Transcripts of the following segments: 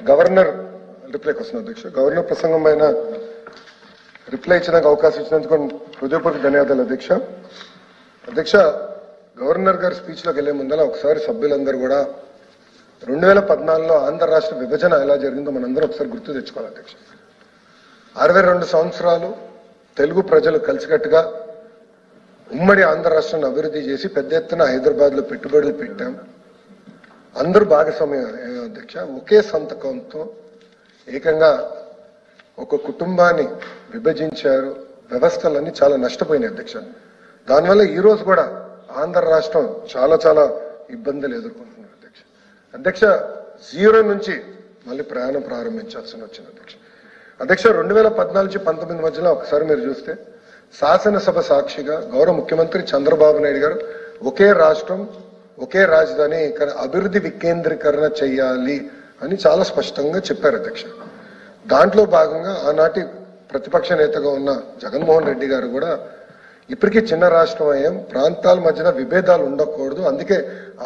Governor రిప్లైకి వస్తున్నా అధ్యక్ష. Governor ప్రసంగం పైన రిప్లై ఇచ్చడానికి అవకాశం ఇచ్చినందుకు హృదయపూర్వక ధన్యవాదాలు అధ్యక్ష. అధ్యక్ష, గవర్నర్ గారి స్పీచ్ లోకి వెళ్లే ముందర ఒకసారి సభ్యులందరూ కూడా 2014లో ఆంధ్ర రాష్ట్ర విభజన ఎలా జరిగిందో మనందరం ఒకసారి గుర్తు తెచ్చుకోవాలి అధ్యక్ష. 62 సంవత్సరాలు తెలుగు ప్రజలు కలిసికట్టుగా ఉమ్మడి ఆంధ్ర రాష్ట్రాన్ని అభివృద్ధి చేసి పెద్ద ఎత్తున హైదరాబాద్ లో పెట్టుబడులు పెట్టాం. అందరూ భాగస్వామ్యం అధ్యక్ష. ఒకే సంతకంతో ఏకంగా ఒక కుటుంబాన్ని విభజించారు. వ్యవస్థలన్నీ చాలా నష్టపోయినాయి అధ్యక్ష. దానివల్ల ఈ రోజు కూడా ఆంధ్ర రాష్ట్రం చాలా ఇబ్బందులు ఎదుర్కొంటున్నారు అధ్యక్ష. అధ్యక్ష, 0 నుంచి మళ్ళీ ప్రయాణం ప్రారంభించాల్సి వచ్చింది అధ్యక్ష. అధ్యక్ష, 2014 నుంచి 19 మధ్యలో ఒకసారి మీరు చూస్తే శాసనసభ సాక్షిగా గౌరవ ముఖ్యమంత్రి చంద్రబాబు నాయుడు గారు ఒకే రాష్ట్రం ఒకే రాజధాని అభివృద్ధి వికేంద్రీకరణ చేయాలి అని చాలా స్పష్టంగా చెప్పారు అధ్యక్ష. దాంట్లో భాగంగా ఆనాటి ప్రతిపక్ష నేతగా ఉన్న జగన్మోహన్ రెడ్డి గారు కూడా ఇప్పటికీ చిన్న రాష్ట్రం అయ్యాం, ప్రాంతాల మధ్యన విభేదాలు ఉండకూడదు, అందుకే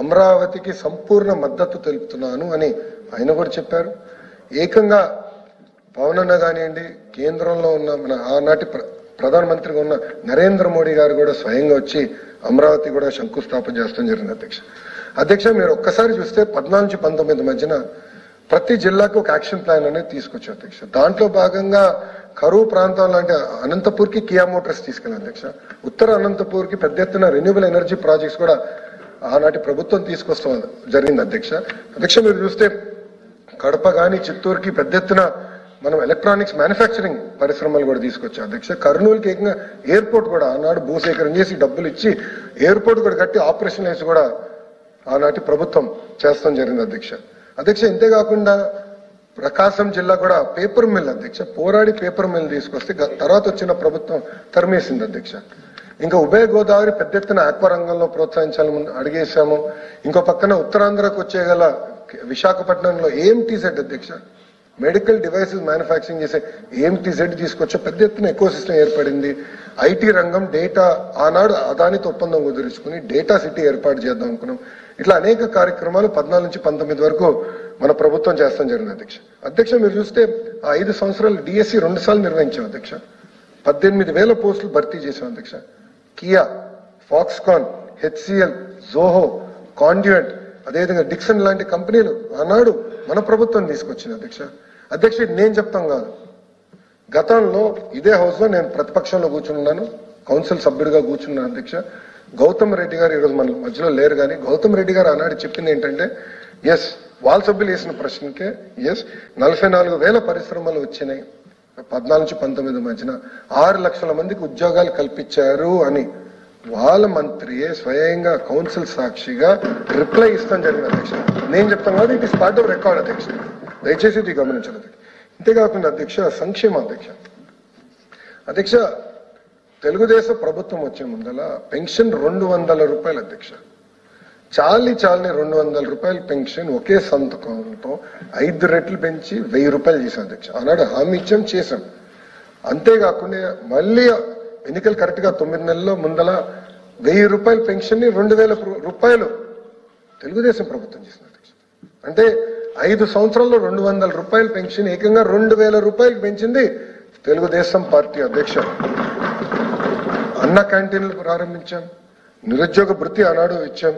అమరావతికి సంపూర్ణ మద్దతు తెలుపుతున్నాను అని ఆయన కూడా చెప్పారు. ఏకంగా పవన్ అన్న కానివ్వండి, కేంద్రంలో ఉన్న మన ఆనాటి ప్రధానమంత్రిగా ఉన్న నరేంద్ర మోడీ గారు కూడా స్వయంగా వచ్చి అమరావతి కూడా శంకుస్థాపన చేస్తాం జరిగింది అధ్యక్ష. అధ్యక్ష, మీరు ఒక్కసారి చూస్తే 14 నుంచి 19 మధ్యన ప్రతి జిల్లాకు ఒక యాక్షన్ ప్లాన్ అనేది తీసుకొచ్చారు అధ్యక్ష. దాంట్లో భాగంగా కరువు ప్రాంతాలు అంటే అనంతపూర్కి కియా మోటార్స్ తీసుకెళ్ళారు అధ్యక్ష. ఉత్తర అనంతపూర్కి పెద్ద ఎత్తున రెన్యూబుల్ ఎనర్జీ ప్రాజెక్ట్స్ కూడా ఆనాటి ప్రభుత్వం తీసుకొస్తాం జరిగింది అధ్యక్ష. అధ్యక్ష, మీరు చూస్తే కడప గాని చిత్తూరుకి పెద్ద ఎత్తున మనం ఎలక్ట్రానిక్స్ మ్యానుఫ్యాక్చరింగ్ పరిశ్రమలు కూడా తీసుకొచ్చాం అధ్యక్ష. కర్నూలుకి ఏకంగా ఎయిర్పోర్ట్ కూడా ఆనాడు భూసేకరణ చేసి డబ్బులు ఇచ్చి ఎయిర్పోర్ట్ కూడా కట్టి ఆపరేషన్ వేసి కూడా ఆనాటి ప్రభుత్వం చేస్తాం జరిగింది అధ్యక్ష. అధ్యక్ష, ఇంతేకాకుండా ప్రకాశం జిల్లా కూడా పేపర్ మిల్ అధ్యక్ష, పోరాడి పేపర్ మిల్ తీసుకొస్తే తర్వాత వచ్చిన ప్రభుత్వం తరిమేసింది అధ్యక్ష. ఇంకా ఉభయ గోదావరి పెద్ద ఎత్తున ఆక్వా రంగంలో ప్రోత్సహించాలని అడిగేశాము. ఇంకో పక్కన ఉత్తరాంధ్రకు వచ్చేగల విశాఖపట్నంలో ఏఎంటీజెడ్ అధ్యక్ష, మెడికల్ డివైసెస్ మ్యానుఫ్యాక్చరింగ్ చేసే ఏఎంటీజెడ్ తీసుకొచ్చే పెద్ద ఎత్తున ఎకో సిస్టమ్ ఏర్పడింది. ఐటీ రంగం డేటా ఆనాడు అదానితో ఒప్పందం కుదుర్చుకుని డేటా సిటీ ఏర్పాటు చేద్దాం అనుకున్నాం. ఇట్లా అనేక కార్యక్రమాలు 14 నుంచి 19 వరకు మన ప్రభుత్వం చేస్తాం జరిగింది అధ్యక్ష. అధ్యక్ష, మీరు చూస్తే ఆ 5 సంవత్సరాలు డిఎస్సి 2 సార్లు నిర్వహించాం అధ్యక్ష. 18,000 పోస్టులు భర్తీ చేశాం అధ్యక్ష. కియా, ఫాక్స్కాన్, హెచ్సిఎల్, జోహో, కాండ్యూయెంట్, అదేవిధంగా డిక్సన్ లాంటి కంపెనీలు ఆనాడు మన ప్రభుత్వం తీసుకొచ్చింది అధ్యక్ష. అధ్యక్ష, నేను చెప్తాం కాదు, గతంలో ఇదే హౌస్ లో నేను ప్రతిపక్షంలో కూర్చున్నాను, కౌన్సిల్ సభ్యుడిగా కూర్చున్నాను అధ్యక్ష. గౌతమ్ రెడ్డి గారు ఈరోజు మన మధ్యలో లేరు, కానీ గౌతమ్ రెడ్డి గారు ఆనాడు చెప్పింది ఏంటంటే, ఎస్ వాళ్ళ సభ్యులు వేసిన ప్రశ్నకే 44,000 పరిశ్రమలు వచ్చినాయి 14 నుంచి 19 మధ్యన 6 లక్షల మందికి ఉద్యోగాలు కల్పించారు అని వాళ్ళ మంత్రియే స్వయంగా కౌన్సిల్ సాక్షిగా రిప్లై ఇస్తాం జరిగింది అధ్యక్ష. నేను చెప్తాను కాదు, it is part of record అధ్యక్ష, దయచేసి ఇది గమనించాలి. ఇంతేకాకుండా అధ్యక్ష, సంక్షేమ అధ్యక్ష, తెలుగుదేశం ప్రభుత్వం వచ్చే ముందల పెన్షన్ 200 రూపాయలు అధ్యక్ష. చాలని 200 రూపాయల పెన్షన్ ఒకే సంతకంతో 5 రెట్లు పెంచి 1000 రూపాయలు చేశాం అధ్యక్ష. ఆనాడు హామీ ఇచ్చాం, చేశాం. అంతేకాకుండా మళ్ళీ ఎన్నికలు కరెక్ట్ గా 9 నెలల్లో ముందల 1000 రూపాయల పెన్షన్ ని 2000 రూపాయలు తెలుగుదేశం ప్రభుత్వం చేసింది అధ్యక్ష. అంటే 5 సంవత్సరాల్లో 200 రూపాయల పెన్షన్ ఏకంగా 2000 రూపాయలు పెంచింది తెలుగుదేశం పార్టీ అధ్యక్ష. అన్న క్యాంటీన్లు ప్రారంభించాం, నిరుద్యోగ భృతి ఆనాడు ఇచ్చాం,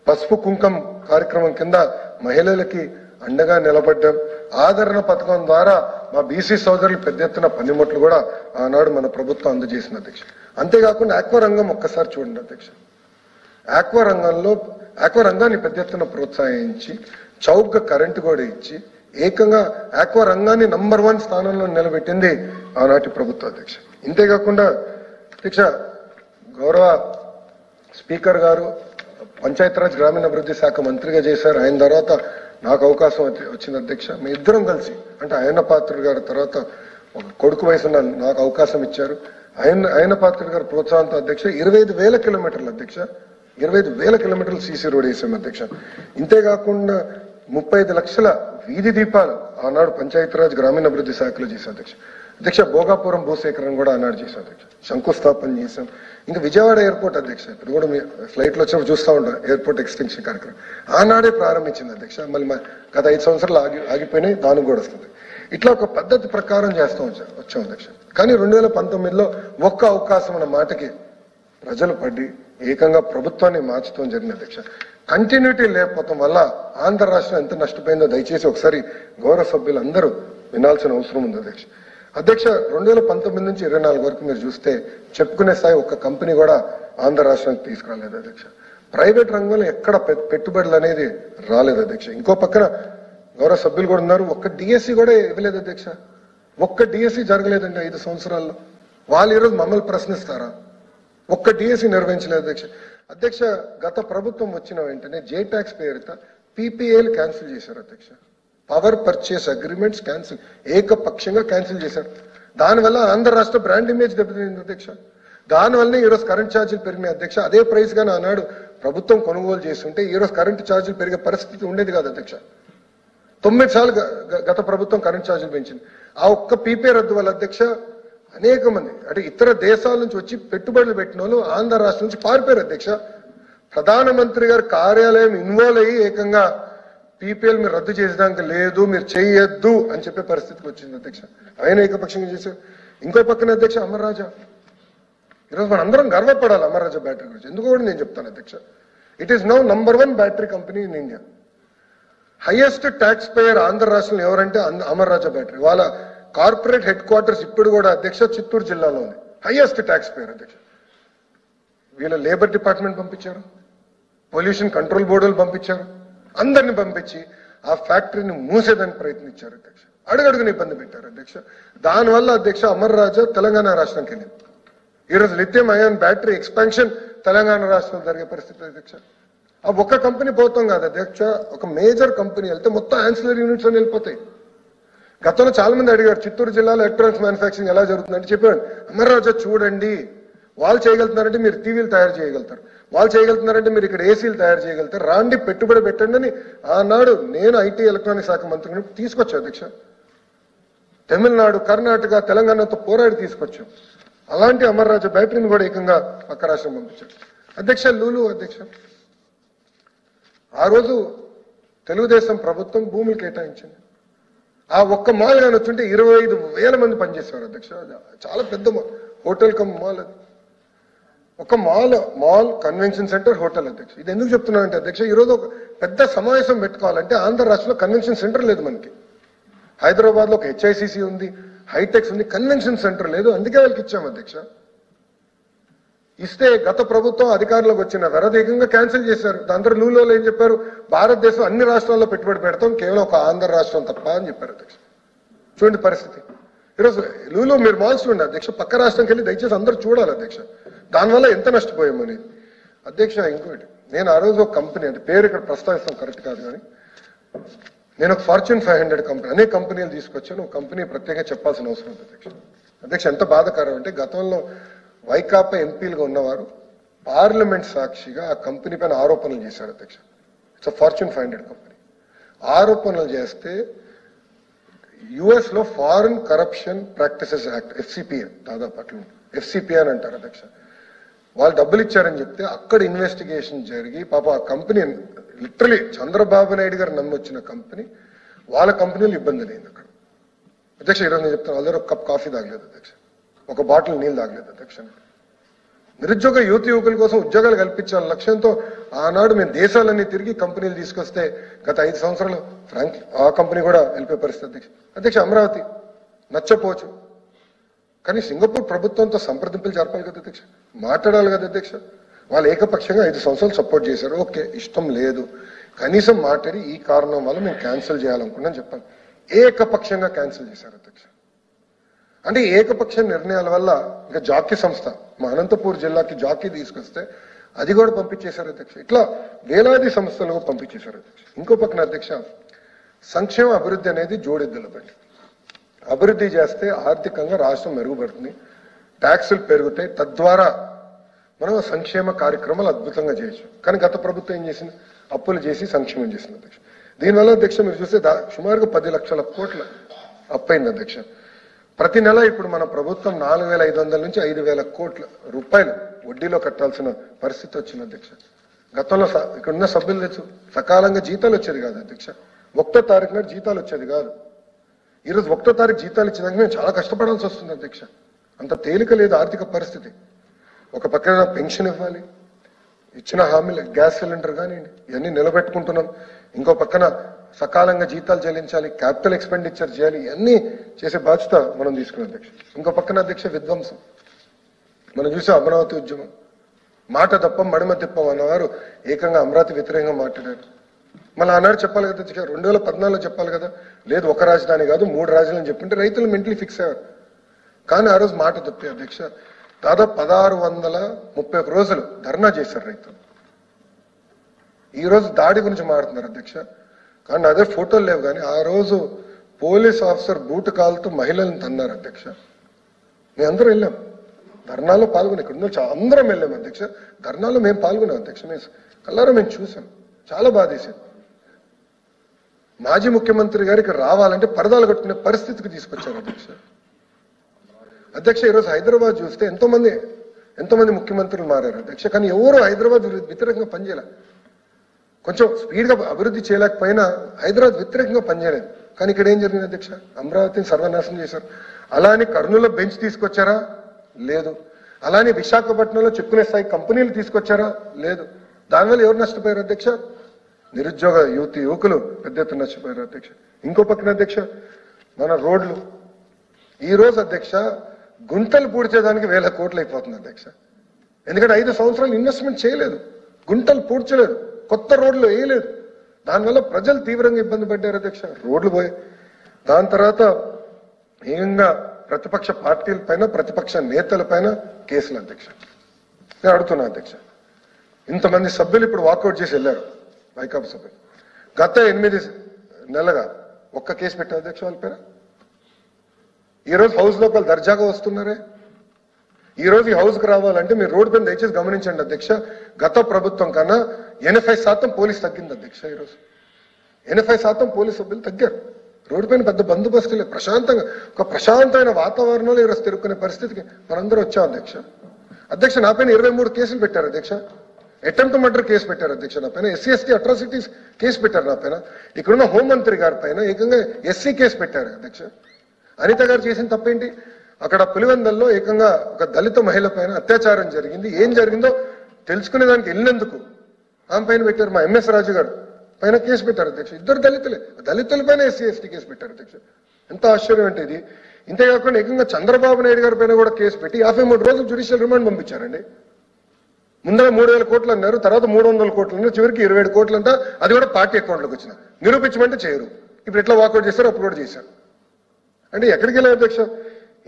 పసుపు కుంకం కార్యక్రమం కింద మహిళలకి అండగా నిలబడ్డాం. ఆదరణ పథకం ద్వారా మా బీసీ సోదరులు పెద్ద ఎత్తున పనిముట్లు కూడా ఆనాడు మన ప్రభుత్వం అందజేసింది అధ్యక్ష. అంతేకాకుండా ఆక్వా రంగం ఒక్కసారి చూడండి అధ్యక్ష. ఆక్వా రంగాన్ని పెద్ద ఎత్తున ప్రోత్సహించి చౌకగా కరెంటు కూడా ఇచ్చి ఏకంగా ఆక్వా రంగాన్ని నంబర్ 1 స్థానంలో నిలబెట్టింది ఆనాటి ప్రభుత్వం అధ్యక్ష. ఇంతేకాకుండా అధ్యక్ష, గౌరవ స్పీకర్ గారు పంచాయతీరాజ్ గ్రామీణాభివృద్ధి శాఖ మంత్రిగా చేశారు. ఆయన తర్వాత నాకు అవకాశం వచ్చింది అధ్యక్ష. మీ ఇద్దరం కలిసి, అంటే అయ్యన్న పాత్రుడు గారి తర్వాత ఒక కొడుకు వయసున్న నాకు అవకాశం ఇచ్చారు. అయ్యన్న పాత్రుడు గారి ప్రోత్సాహంతో అధ్యక్ష 25,000 కిలోమీటర్లు అధ్యక్ష, 25,000 కిలోమీటర్లు సీసీ రోడ్ వేసాం అధ్యక్ష. ఇంతేకాకుండా 35 లక్షల వీధి దీపాలు ఆనాడు పంచాయతీరాజ్ గ్రామీణాభివృద్ధి శాఖలో చేశాం అధ్యక్ష. అధ్యక్ష భోగాపురం భూసేకరణ కూడా ఆనాడు చేశాం అధ్యక్ష. శంకుస్థాపన చేశాం. ఇంకా విజయవాడ ఎయిర్పోర్ట్ అధ్యక్ష, ఇప్పుడు కూడా మీ ఫ్లైట్లో వచ్చినప్పుడు చూస్తూ ఉంటాం ఎయిర్పోర్ట్ ఎక్స్టెన్షన్ కార్యక్రమం ఆనాడే ప్రారంభించింది అధ్యక్ష. మళ్ళీ గత 5 సంవత్సరాలు ఆగిపోయినాయి, దానికి కూడా వస్తుంది. ఇట్లా ఒక పద్ధతి ప్రకారం చేస్తూ వచ్చాం అధ్యక్ష. కానీ 2019లో ఒక్క అవకాశం అన్న మాటకి ప్రజలు పడి ఏకంగా ప్రభుత్వాన్ని మార్చడం జరిగింది అధ్యక్ష. కంటిన్యూటీ లేకపోవడం వల్ల ఆంధ్ర రాష్ట్రం ఎంత నష్టపోయిందో దయచేసి ఒకసారి గౌరవ సభ్యులు అందరూ వినాల్సిన అవసరం ఉంది అధ్యక్ష. అధ్యక్ష 2019 నుంచి 24 వరకు మీరు చూస్తే చెప్పుకునే స్థాయి ఒక్క కంపెనీ కూడా ఆంధ్ర రాష్ట్రానికి తీసుకురాలేదు అధ్యక్ష. ప్రైవేట్ రంగంలో ఎక్కడ పెట్టుబడులు అనేది రాలేదు అధ్యక్ష. ఇంకో పక్కన గౌరవ సభ్యులు కూడా ఉన్నారు, ఒక్క డిఎస్సి కూడా ఇవ్వలేదు అధ్యక్ష. ఒక్క డిఎస్సి జరగలేదండి 5 సంవత్సరాల్లో. వాళ్ళు ఈరోజు మమ్మల్ని ప్రశ్నిస్తారా? ఒక్క డిఎస్సి నిర్వహించలేదు అధ్యక్ష. అధ్యక్ష గత ప్రభుత్వం వచ్చిన వెంటనే జే ట్యాక్స్ పేరుతో పీపీఏలు క్యాన్సిల్ చేశారు అధ్యక్ష. పవర్ పర్చేస్ అగ్రిమెంట్స్ క్యాన్సిల్, ఏకపక్షంగా క్యాన్సిల్ చేశారు. దానివల్ల ఆంధ్ర రాష్ట్ర బ్రాండ్ ఇమేజ్ దెబ్బతింది అధ్యక్ష. దానివల్లనే ఈరోజు కరెంట్ ఛార్జీలు పెరిగినాయి అధ్యక్ష. అదే ప్రైస్ గానీ ఆనాడు ప్రభుత్వం కొనుగోలు చేస్తుంటే ఈరోజు కరెంటు ఛార్జీలు పెరిగే పరిస్థితి ఉండేది కాదు అధ్యక్ష. 9 సార్లు గత ప్రభుత్వం కరెంట్ ఛార్జీలు పెంచింది. ఆ ఒక్క పీపీ రద్దు వల్ల అధ్యక్ష అనేక మంది అంటే ఇతర దేశాల నుంచి వచ్చి పెట్టుబడులు పెట్టిన వాళ్ళు ఆంధ్ర రాష్ట్రం నుంచి పారిపోయారు అధ్యక్ష. ప్రధానమంత్రి గారి కార్యాలయం ఇన్వాల్వ్ అయ్యి ఏకంగా పీపీఎల్ మీరు రద్దు చేసేదానికి లేదు, మీరు చేయొద్దు అని చెప్పే పరిస్థితికి వచ్చింది అధ్యక్ష. ఆయన ఏకపక్షంగా చేశారు. ఇంకో పక్కన అధ్యక్ష అమర్ రాజా, ఈరోజు మనం అందరం గర్వపడాలి అమర్ రాజా బ్యాటరీ గురించి. ఎందుకు కూడా నేను చెప్తాను అధ్యక్ష, it is now number 1 battery company in India. Highest tax payer Andhra రాష్ట్రంలో ఎవరంటే అమర్ రాజా బ్యాటరీ. వాళ్ళ కార్పొరేట్ హెడ్ క్వార్టర్స్ ఇప్పుడు కూడా అధ్యక్ష చిత్తూరు జిల్లాలో ఉంది. హైయెస్ట్ ట్యాక్స్ పేయర్ అధ్యక్ష. వీళ్ళ లేబర్ డిపార్ట్మెంట్ పంపించారు, పొల్యూషన్ కంట్రోల్ బోర్డులు పంపించారు, అందరిని పంపించి ఆ ఫ్యాక్టరీని మూసేదానికి ప్రయత్నించారు అధ్యక్ష. అడుగడుగుని ఇబ్బంది పెట్టారు అధ్యక్ష. దానివల్ల అధ్యక్ష అమర్ రాజా తెలంగాణ రాష్ట్రానికి వెళ్ళింది. ఈరోజు lithium ion battery expansion Telangana రాష్ట్రంలో జరిగే పరిస్థితి అధ్యక్ష. ఆ ఒక్క కంపెనీ పోతాం కాదు అధ్యక్ష, ఒక మేజర్ కంపెనీ వెళ్తే మొత్తం యాన్సిలరీ యూనిట్స్ అని వెళ్ళిపోతాయి. గతంలో చాలా మంది అడిగారు చిత్తూరు జిల్లాలో ఎలక్ట్రానిక్స్ మ్యానుఫ్యాక్చరింగ్ ఎలా జరుగుతుందంటే చెప్పాడు, అమర్ రాజా చూడండి, వాళ్ళు చేయగలుగుతున్నారంటే మీరు టీవీలు తయారు చేయగలుగుతారు, వాళ్ళు చేయగలుగుతున్నారంటే మీరు ఇక్కడ ఏసీలు తయారు చేయగలుగుతారు, రాండి పెట్టుబడి పెట్టండి అని ఆనాడు నేను ఐటీ ఎలక్ట్రానిక్ శాఖ మంత్రిని తీసుకొచ్చా అధ్యక్ష. తమిళనాడు, కర్ణాటక, తెలంగాణతో పోరాడి తీసుకొచ్చాం. అలాంటి అమర్ రాజా బ్యాటరీని కూడా ఏకంగా పక్క రాష్ట్రం పంపించారు అధ్యక్ష. లూలు అధ్యక్ష, ఆ రోజు తెలుగుదేశం ప్రభుత్వం భూములు కేటాయించింది. ఆ ఒక్క మాల్ కానీ వచ్చుంటే 25,000 మంది పనిచేసేవారు అధ్యక్ష. చాలా పెద్ద హోటల్ కమ్ మాల్ అది. ఒక మాల్ కన్వెన్షన్ సెంటర్ హోటల్ అధ్యక్ష. ఇది ఎందుకు చెప్తున్నానంటే అధ్యక్ష, ఈరోజు ఒక పెద్ద సమావేశం పెట్టుకోవాలంటే ఆంధ్ర రాష్ట్రంలో కన్వెన్షన్ సెంటర్ లేదు మనకి. హైదరాబాద్ లో ఒక హెచ్ఐసిసి ఉంది, హైటెక్స్ ఉంది, కన్వెన్షన్ సెంటర్ లేదు. అందుకే వాళ్ళకి ఇచ్చాం అధ్యక్ష. ఇస్తే గత ప్రభుత్వం అధికారంలోకి వచ్చిన వెరదేకంగా క్యాన్సిల్ చేశారు. అందరూ లూలో ఏం చెప్పారు, భారతదేశం అన్ని రాష్ట్రాల్లో పెట్టుబడి పెడతాం, కేవలం ఒక ఆంధ్ర రాష్ట్రం తప్ప అని చెప్పారు అధ్యక్ష. చూడండి పరిస్థితి. ఈరోజు లూలో మీరు మాల్స్ చూడండి అధ్యక్ష, పక్క రాష్ట్రంకి వెళ్ళి దయచేసి అందరూ చూడాలి అధ్యక్ష. దానివల్ల ఎంత నష్టపోయామని అధ్యక్ష. ఇంకోటి, నేను ఆ రోజు ఒక కంపెనీ, అంటే పేరు ఇక్కడ ప్రస్తావిస్తాం కరెక్ట్ కాదు కానీ, నేను ఒక ఫార్చ్యూన్ 500 కంపెనీ, అనేక కంపెనీలు తీసుకొచ్చాను. ఒక కంపెనీ ప్రత్యేకంగా చెప్పాల్సిన అవసరం ఉంది అధ్యక్ష. అధ్యక్ష ఎంత బాధాకరం అంటే, గతంలో వైకాపా ఎంపీలుగా ఉన్నవారు పార్లమెంట్ సాక్షిగా ఆ కంపెనీ పైన ఆరోపణలు చేశారు అధ్యక్ష. It's fortune 500 company. ఆరోపణలు చేస్తే యుఎస్ లో foreign corruption practices act, FCPA, దాదాపు అట్లా ఎఫ్సిపిఏ అని అంటారు అధ్యక్ష. వాళ్ళు డబ్బులు ఇచ్చారని చెప్తే అక్కడ ఇన్వెస్టిగేషన్ జరిగి పాప ఆ కంపెనీ లిటరలీ చంద్రబాబు నాయుడు గారు నమ్మొచ్చిన కంపెనీ, వాళ్ళ కంపెనీలు ఇబ్బంది లేదు అక్కడ అధ్యక్ష. ఈరోజు నేను చెప్తాను, వాళ్ళ ఒక కప్ కాఫీ తాగలేదు అధ్యక్ష, ఒక బాటిల్ నీళ్ళు తాగలేదు అధ్యక్ష. నిరుద్యోగ యువకుల కోసం ఉద్యోగాలు కల్పించాల లక్ష్యంతో ఆనాడు మేము దేశాలన్నీ తిరిగి కంపెనీలు తీసుకొస్తే గత 5 సంవత్సరాలు ఫ్రాంక్ ఆ కంపెనీ కూడా వెళ్ళిపోయే పరిస్థితి అధ్యక్ష. అధ్యక్ష అమరావతి నచ్చపోవచ్చు, కానీ సింగపూర్ ప్రభుత్వంతో సంప్రదింపులు జరపాలి కదా అధ్యక్ష, మాట్లాడాలి కదా అధ్యక్ష. వాళ్ళు ఏకపక్షంగా 5 సంవత్సరాలు సపోర్ట్ చేశారు, ఓకే ఇష్టం లేదు, కనీసం మాట్లాడి ఈ కారణం వల్ల మేము క్యాన్సిల్ చేయాలనుకున్నాను చెప్పాను. ఏకపక్షంగా క్యాన్సిల్ చేశారు అధ్యక్ష. అంటే ఏకపక్ష నిర్ణయాల వల్ల ఇంకా జాకీ సంస్థ మా అనంతపూర్ జిల్లాకి జాకీ తీసుకొస్తే అది కూడా పంపించేశారు అధ్యక్ష. ఇట్లా వేలాది సంస్థలు పంపించేశారు అధ్యక్ష. ఇంకో పక్కన అధ్యక్ష, సంక్షేమ అభివృద్ధి అనేది జోడెద్దుల బండి. అభివృద్ధి చేస్తే ఆర్థికంగా రాష్ట్రం మెరుగుపడుతుంది, ట్యాక్సులు పెరుగుతాయి, తద్వారా మనం సంక్షేమ కార్యక్రమాలు అద్భుతంగా చేయొచ్చు. కానీ గత ప్రభుత్వం ఏం చేసింది, అప్పులు చేసి సంక్షేమం చేసింది అధ్యక్ష. దీనివల్ల అధ్యక్ష మీరు చూస్తే సుమారుగా 10 లక్షల కోట్ల అప్పైంది అధ్యక్ష. ప్రతి నెల ఇప్పుడు మన ప్రభుత్వం 4,500 నుంచి 5,000 కోట్ల రూపాయలు వడ్డీలో కట్టాల్సిన పరిస్థితి వచ్చింది అధ్యక్ష. గతంలో ఇక్కడున్న సభ్యులు తెచ్చు సకాలంగా జీతాలు వచ్చేది కాదు అధ్యక్ష. 1వ తారీఖు నాడు జీతాలు వచ్చేది కాదు. ఈరోజు 1వ తారీఖు జీతాలు ఇచ్చినాక మేము చాలా కష్టపడాల్సి వస్తుంది అధ్యక్ష. అంత తేలిక లేదు ఆర్థిక పరిస్థితి. ఒక పక్కన పెన్షన్ ఇవ్వాలి, ఇచ్చిన హామీలు గ్యాస్ సిలిండర్ కానివ్వండి ఇవన్నీ నిలబెట్టుకుంటున్నాం. ఇంకో పక్కన సకాలంగా జీతాలు చెల్లించాలి, క్యాపిటల్ ఎక్స్పెండిచర్ చేయాలి, ఇవన్నీ చేసే బాధ్యత మనం తీసుకున్నాం అధ్యక్ష. ఇంకో పక్కన అధ్యక్ష విధ్వంసం మనం చూసాం. అమరావతి ఉద్యమం మాట తప్పం మడిమ తిప్పం అన్నవారు ఏకంగా అమరావతి వ్యతిరేకంగా మాట్లాడారు. మళ్ళీ ఆనాడు చెప్పాలి కదా అధ్యక్ష, 2014లో చెప్పాలి కదా, లేదు ఒక రాజధాని కాదు 3 రాజధానులు చెప్పుంటే రైతులు మెంటలీ ఫిక్స్ అయ్యారు. కానీ ఆ రోజు మాట తప్పే అధ్యక్ష. దాదాపు 1631 రోజులు ధర్నా చేశారు రైతులు. ఈ రోజు దాడి గురించి మాట్లాడుతున్నారు అధ్యక్ష. కానీ అదే ఫోటోలు లేవు. కానీ ఆ రోజు పోలీస్ ఆఫీసర్ బూటు కాలుతూ మహిళలను తన్నారు అధ్యక్ష. మేము అందరం వెళ్ళాం ధర్నాలో పాల్గొని, ఇక్కడ అందరం వెళ్ళాం అధ్యక్ష. ధర్నాలో మేము పాల్గొన్నాం అధ్యక్ష. మేము కల్లారా మేము చూసాం, చాలా బాధేసింది. మాజీ ముఖ్యమంత్రి గారికి రావాలంటే పరదాలు కట్టుకునే పరిస్థితికి తీసుకొచ్చారు అధ్యక్ష. అధ్యక్ష ఈరోజు హైదరాబాద్ చూస్తే ఎంతోమంది ముఖ్యమంత్రులు మారారు అధ్యక్ష. కానీ ఎవరు హైదరాబాద్ వ్యతిరేకంగా పనిచేయాలి. కొంచెం స్పీడ్గా అభివృద్ధి చేయలేకపోయినా హైదరాబాద్ వ్యతిరేకంగా పనిచేయలేదు. కానీ ఇక్కడ ఏం జరిగింది అధ్యక్ష, అమరావతిని సర్వనాశనం చేశారు. అలానే కర్నూలులో బెంచ్ తీసుకొచ్చారా? లేదు. అలానే విశాఖపట్నంలో చెప్పుకునే స్థాయి కంపెనీలు తీసుకొచ్చారా? లేదు. దానివల్ల ఎవరు నష్టపోయారు అధ్యక్ష? నిరుద్యోగ యువకులు పెద్ద ఎత్తున నష్టపోయారు అధ్యక్ష. ఇంకో పక్కన అధ్యక్ష మన రోడ్లు ఈ రోజు అధ్యక్ష గుంటలు పూడ్చేదానికి 1000 కోట్లు అయిపోతుంది అధ్యక్ష. ఎందుకంటే 5 సంవత్సరాలు ఇన్వెస్ట్మెంట్ చేయలేదు, గుంటలు పూడ్చలేదు, కొత్త రోడ్లు వేయలేదు. దానివల్ల ప్రజలు తీవ్రంగా ఇబ్బంది పడ్డారు అధ్యక్ష. రోడ్లు పోయి దాని తర్వాత ఏకంగా ప్రతిపక్ష పార్టీల పైన ప్రతిపక్ష నేతల పైన కేసులు అధ్యక్ష. నేను అడుగుతున్నా అధ్యక్ష, ఇంతమంది సభ్యులు ఇప్పుడు వాకౌట్ చేసి వెళ్ళారు వైకాపా సభ్యులు. గత 8 నెలలుగా ఒక్క కేసు పెట్టారు అధ్యక్ష వాళ్ళ పైన. ఈరోజు హౌస్ లోకి వాళ్ళు దర్జాగా వస్తున్నారే. ఈ రోజు ఈ హౌస్కి రావాలంటే మీరు రోడ్డు పైన దయచేసి గమనించండి అధ్యక్ష. గత ప్రభుత్వం కన్నా 80% పోలీసు తగ్గింది అధ్యక్ష. ఈరోజు 80% పోలీసు సభ్యులు తగ్గారు. రోడ్డు పైన పెద్ద బందోబస్తు లేదు, ప్రశాంతంగా ఒక ప్రశాంతమైన వాతావరణంలో ఈరోజు తిరుక్కునే పరిస్థితికి మనందరూ వచ్చాం అధ్యక్ష. అధ్యక్ష నా పైన 23 కేసులు పెట్టారు అధ్యక్ష. అటెంప్ట్ మర్డర్ కేసు పెట్టారు అధ్యక్ష నా పైన. SC/ST అట్రాసిటీస్ కేసు పెట్టారు నా పైన. ఇక్కడున్న హోంమంత్రి గారి పైన ఏకంగా SC కేసు పెట్టారు అధ్యక్ష. అనిత గారు చేసిన తప్పేంటి? అక్కడ పులివెందల్లో ఏకంగా ఒక దళిత మహిళ పైన అత్యాచారం జరిగింది. ఏం జరిగిందో తెలుసుకునే దానికి వెళ్ళినందుకు ఆమె పైన పెట్టారు. మా MS రాజు గారు పైన కేసు పెట్టారు అధ్యక్ష. ఇద్దరు దళితుల పైన SC/ST కేసు పెట్టారు అధ్యక్ష. ఎంత ఆశ్చర్యం అంటే ఇది. ఇంతేకాకుండా ఏకంగా చంద్రబాబు నాయుడు గారి పైన కూడా కేసు పెట్టి 53 రోజులు జ్యుడిషియల్ రిమాండ్ పంపించారండి. ముందర 3,000 కోట్లు అన్నారు, తర్వాత 300 కోట్లు అన్నారు, చివరికి 27 కోట్లు అంట. అది కూడా పార్టీ అకౌంట్లోకి వచ్చిన నిరూపించమంటే చేయరు. ఇప్పుడు ఎట్లా వాకౌట్ చేశారు, అప్పుడు కూడా చేశారు. అంటే ఎక్కడికి వెళ్ళారు అధ్యక్ష?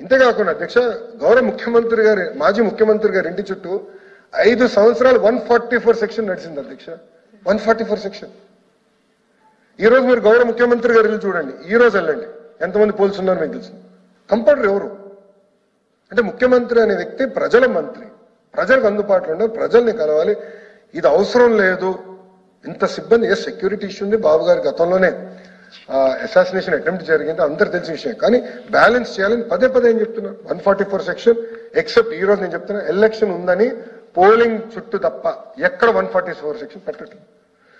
ఇంతేకాకుండా అధ్యక్ష గౌరవ ముఖ్యమంత్రి గారి మాజీ ముఖ్యమంత్రి గారి ఇంటి చుట్టూ 5 సంవత్సరాలు 144 సెక్షన్ నడిచింది అధ్యక్ష. 144 సెక్షన్. ఈ రోజు మీరు గౌరవ ముఖ్యమంత్రి గారు వెళ్ళి చూడండి, ఈ రోజు వెళ్ళండి, ఎంతమంది పోలీసులు ఉన్నారు మీకు తెలుసు. కంపౌండర్ ఎవరు అంటే ముఖ్యమంత్రి అనే వ్యక్తి ప్రజల మంత్రి, ప్రజలకు అందుబాటులో ఉండాలి, ప్రజల్ని కలవాలి. ఇది అవసరం లేదు. ఇంత సిబ్బంది సెక్యూరిటీ ఇష్యూ ఉంది. బాబు గారి గతంలోనే అసాసినేషన్ అటెంప్ట్ జరిగింది, అందరు తెలిసిన విషయం. కానీ బ్యాలెన్స్ చేయాలని పదే ఏం చెప్తున్నారు. 144 సెక్షన్ ఎక్సెప్ట్ ఈ రోజు నేను చెప్తున్నా ఎలక్షన్ ఉందని పోలింగ్ చుట్టూ తప్ప ఎక్కడ 144 సెక్షన్ పెట్టట్లేదు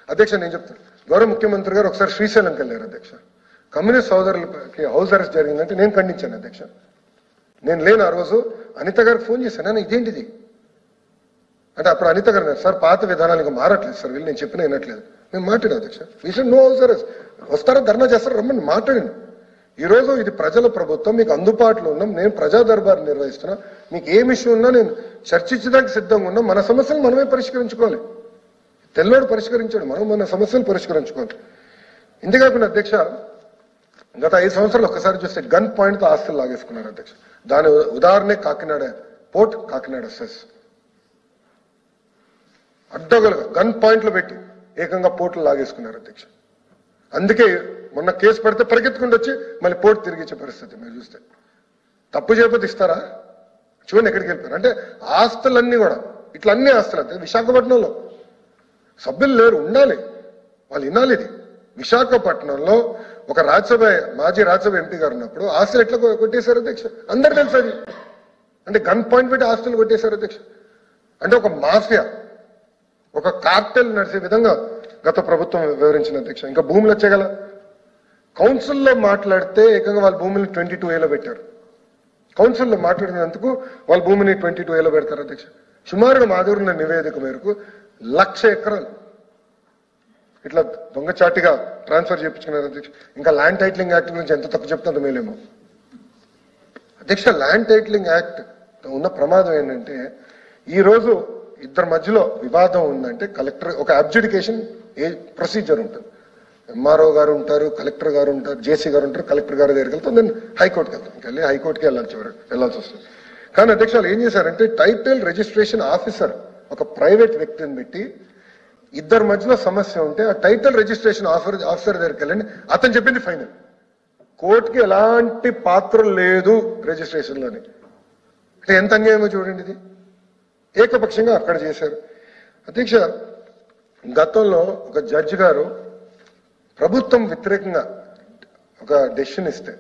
అధ్యక్ష. నేను చెప్తాను, గౌరవ ముఖ్యమంత్రి గారు ఒకసారి శ్రీశైలంకి వెళ్ళారు అధ్యక్ష. కమ్యూనిస్ట్ సోదరులకి హౌస్ అరెస్ట్ జరిగిందంటే నేను ఖండించాను అధ్యక్ష. నేను లేను ఆ రోజు. అనిత గారికి ఫోన్ చేశాను, ఇదేంటిది అంటే అప్పుడు అనిత గారు సార్ పాత విధానాలు ఇంకా మారట్లేదు సార్, వీళ్ళు నేను చెప్పిన వినట్లేదు. నేను మాట్లాడాను అధ్యక్ష. We should know house arrest. వస్తారా ధర్నా చేస్తారా రమ్మని మాట్లాడాను. ఈ రోజు ఇది ప్రజల ప్రభుత్వం, మీకు అందుబాటులో ఉన్నాం. నేను ప్రజా దర్బార్ నిర్వహిస్తున్నా. మీకు ఏం ఇష్యూ ఉన్నా నేను చర్చించడానికి సిద్ధంగా ఉన్నాం. మన సమస్యలు మనమే పరిష్కరించుకోవాలి. తెల్లోడు పరిష్కరించాడు, మనం మన సమస్యలు పరిష్కరించుకోవాలి. ఇంతేకాకుండా అధ్యక్ష గత 5 సంవత్సరాలు ఒక్కసారి చూస్తే గన్ పాయింట్తో ఆస్తులు లాగేసుకున్నారు అధ్యక్ష. దాని ఉదాహరణే కాకినాడ పోర్ట్, కాకినాడ సెస్ అడ్డగోలుగా గన్ పాయింట్లు పెట్టి ఏకంగా పోర్టులు లాగేసుకున్నారు అధ్యక్ష. అందుకే మొన్న కేసు పెడితే పరిగెత్తుకుంటూ వచ్చి మళ్ళీ పోర్టు తిరిగిచ్చే పరిస్థితి. మీరు చూస్తే తప్పు చేయకపోతే ఇస్తారా? చూడండి ఎక్కడికి వెళ్ళిపోయారు. అంటే ఆస్తులన్నీ కూడా ఇట్లా అన్ని ఆస్తులు అంటే విశాఖపట్నంలో సభ్యులు లేరు, ఉండాలి, వాళ్ళు వినాలి. ఇది విశాఖపట్నంలో ఒక మాజీ రాజ్యసభ ఎంపీ గారు ఉన్నప్పుడు ఆస్తులు ఎట్లా కొట్టేశారు అధ్యక్ష? అందరు తెలుసు అది. అంటే గన్ పాయింట్ పెట్టి ఆస్తులు కొట్టేశారు అధ్యక్ష. అంటే ఒక మాఫియా, ఒక కార్టెల్ నడిచే విధంగా గత ప్రభుత్వం వివరించిన అధ్యక్ష. ఇంకా భూములు వచ్చేగల కౌన్సిల్లో మాట్లాడితే ఏకంగా వాళ్ళ భూమిని 22A పెట్టారు. కౌన్సిల్లో మాట్లాడినందుకు వాళ్ళ భూమిని 22A పెడతారు అధ్యక్ష. సుమారుగా మా దగ్గర ఉన్న నివేదిక మేరకు 1,00,000 ఎకరాలు ఇట్లా దొంగచాటిగా ట్రాన్స్ఫర్ చేయించుకున్నారు అధ్యక్ష. ఇంకా ల్యాండ్ టైటిలింగ్ యాక్ట్ గురించి ఎంత తక్కువ చెప్తే అంత మేలేమో అధ్యక్ష. ల్యాండ్ టైటిలింగ్ యాక్ట్ ఉన్న ప్రమాదం ఏంటంటే, ఈ రోజు ఇద్దరి మధ్యలో వివాదం ఉందంటే కలెక్టర్ ఒక అబ్జుడికేషన్ ప్రొసీజర్ ఉంటుంది. ఎంఆర్ఓ గారు ఉంటారు, కలెక్టర్ గారు ఉంటారు, జేసీ గారు ఉంటారు, కలెక్టర్ గారి దగ్గరికి వెళ్తాం, దెన్ హైకోర్టుకి వెళ్తాం. వెళ్ళి హైకోర్టుకి వెళ్ళాల్సి వస్తుంది. కానీ అధ్యక్షులు ఏం చేశారంటే, టైటిల్ రిజిస్ట్రేషన్ ఆఫీసర్ ఒక ప్రైవేట్ వ్యక్తిని పెట్టి ఇద్దరి మధ్యలో సమస్య ఉంటే ఆ టైటిల్ రిజిస్ట్రేషన్ ఆఫీసర్ దగ్గరికి వెళ్ళండి, అతను చెప్పింది ఫైనల్. కోర్టుకి ఎలాంటి పాత్ర లేదు రిజిస్ట్రేషన్లోని. అంటే ఎంత అన్యాయమో చూడండి. ఇది ఏకపక్షంగా అక్కడ చేశారు అధ్యక్ష. గతంలో ఒక జడ్జి గారు ప్రభుత్వం వ్యతిరేకంగా ఒక డెసిషన్ ఇస్తే,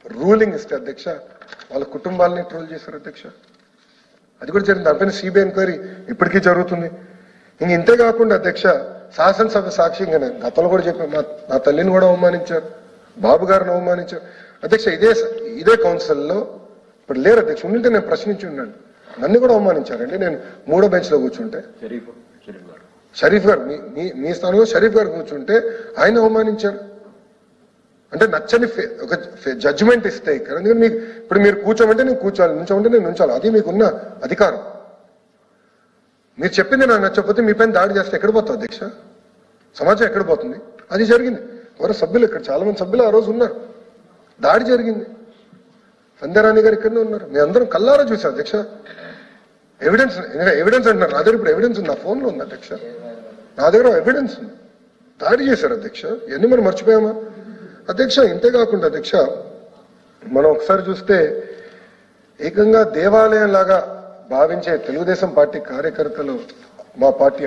రూలింగ్ ఇస్తే అధ్యక్ష, వాళ్ళ కుటుంబాలని ట్రోల్ చేశారు అధ్యక్ష. అది కూడా జరిగింది. దానిపైన సిబిఐ ఎంక్వైరీ ఇప్పటికీ జరుగుతుంది. ఇంక ఇంతే కాకుండా అధ్యక్ష, శాసనసభ సాక్షిగానే గతంలో కూడా చెప్పారు, నా తల్లిని కూడా అవమానించారు, బాబు గారిని అవమానించారు అధ్యక్ష. ఇదే కౌన్సిల్లో ఇప్పుడు లేరు అధ్యక్ష. ఉండింటే నేను ప్రశ్నించి ఉన్నాను. నన్ను కూడా అవమానించారండి. నేను 3వ బెంచ్లో కూర్చుంటే షరీఫ్ గారు మీ స్థానంలో షరీఫ్ గారు కూర్చుంటే ఆయన అవమానించారు. అంటే నచ్చని ఒక జడ్జిమెంట్ ఇస్తే ఇక్కడ, ఎందుకంటే ఇప్పుడు మీరు కూర్చోమంటే నేను కూర్చోవాలి, నుంచోమంటే నేను నుంచాలి, అది మీకున్న అధికారం. మీరు చెప్పింది నాకు నచ్చకపోతే మీ పైన దాడి చేస్తే ఎక్కడ పోతుంది అధ్యక్ష? సమాజం ఎక్కడ పోతుంది? అది జరిగింది. ఎవరో సభ్యులు, ఇక్కడ చాలా మంది సభ్యులు ఆ రోజు ఉన్నారు. దాడి జరిగింది. సంధ్యారాణి గారు ఇక్కడనే ఉన్నారు. మీ అందరం కల్లారా చూసాం అధ్యక్ష. ఎవిడెన్స్ అంటున్నారు. నా దగ్గర ఇప్పుడు ఎవిడెన్స్ ఉంది, నా ఫోన్లో ఉంది అధ్యక్ష. నా దగ్గర ఎవిడెన్స్ ఉంది. దాడి చేశారు అధ్యక్ష. ఇవన్నీ మనం మర్చిపోయామా అధ్యక్ష? ఇంతేకాకుండా అధ్యక్ష, మనం ఒకసారి చూస్తే ఏకంగా దేవాలయం లాగా భావించే తెలుగుదేశం పార్టీ కార్యకర్తలు మా పార్టీ